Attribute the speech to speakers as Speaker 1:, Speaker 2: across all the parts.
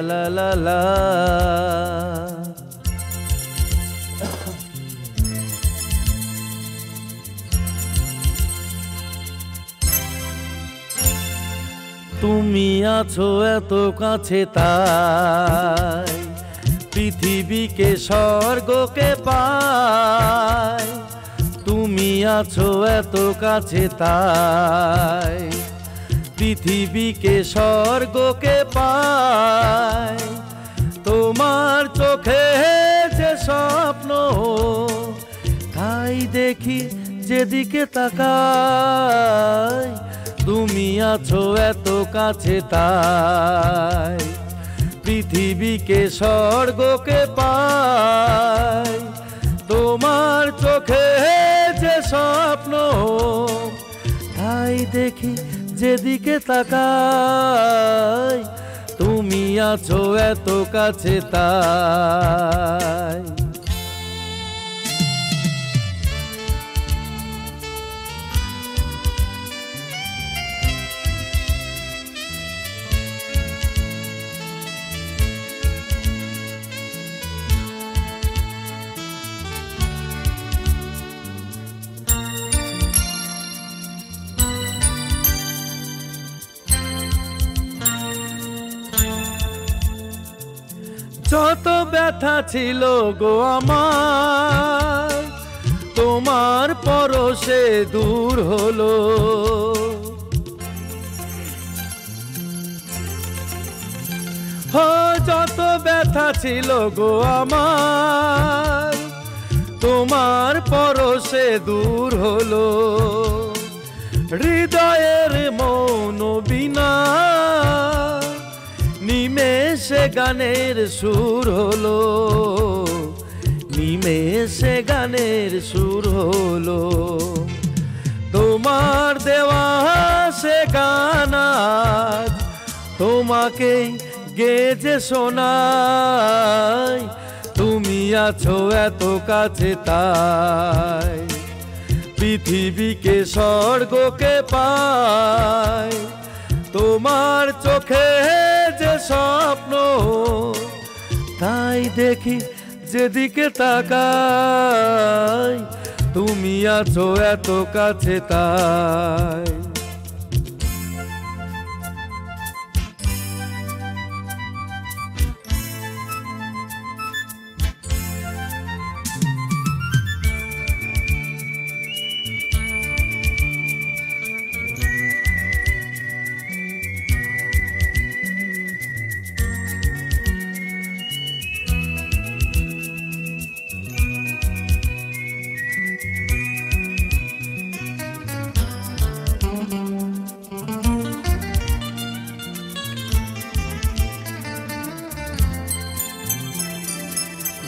Speaker 1: লা লা লা। তুমি আছো এত কাছে তাই পৃথিবীকে স্বর্গকে পাই। তুমি আছো এত কাছে তাই পৃথিবীকে স্বর্গকে পাই। তোমার চোখে যে স্বপ্ন তাই দেখি যেদিকে তাকাই। তুমি আছো এত কাছে তাই পৃথিবীকে স্বর্গকে পাই। তোমার চোখে যে স্বপ্ন তাই দেখি যেদিকে তাকাই। তুমি আছো এত কাছে তাই। যত ব্যথা ছিল গো আমার তোমার পরশে দূর হলো। যত ব্যথা ছিল গো আমার তোমার পরশে দূর হলো। হৃদয়ের মৌন বীণা নিমেষে গানের সুর হলো। নিমেষে গানের সুর হলো। তোমার দেওয়া সে গান আজ তোমাকে গেজে শোনাই। তুমি আছো এত কাছে তাই পৃথিবীকে স্বর্গকে পাই। তোমার চোখে যে স্বপ্ন তাই দেখি যেদিকে তাকাই। তুমি আছো এত কাছে তাই।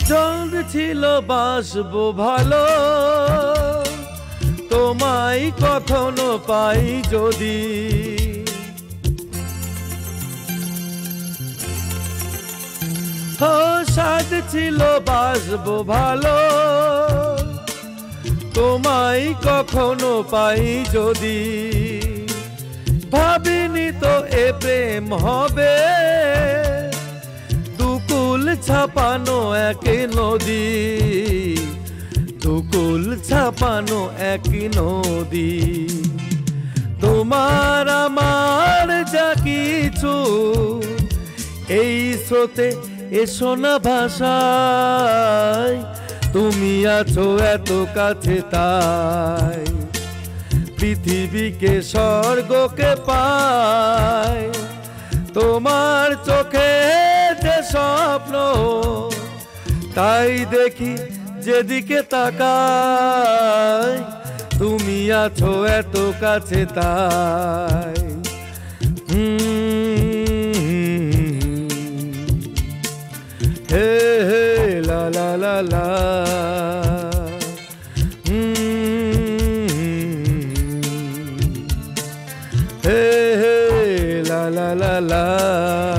Speaker 1: জল ছিল বাসবো ভালো তোমায় কখনো পাই যদি। সাদ ছিল বাসবো ভালো তোমায় কখনো পাই যদি। ভাবিনি তো এ প্রেম হবে দুকুল ছাপানো এক নদী। দুকুল ছাপানো এক নদী। তোমার আমার যা কিছু এই স্রোতে এসো না ভাষায়। তুমি আছো এত কাছে তাই পৃথিবীকে স্বর্গকে পাই। তোমার চোখে যে স্বপ্ন তাই দেখি যেদিকে তাকাই। তুমি আছো এত কাছে তাই। হে হে লা লা লা লা। Hey, hey, la la la la.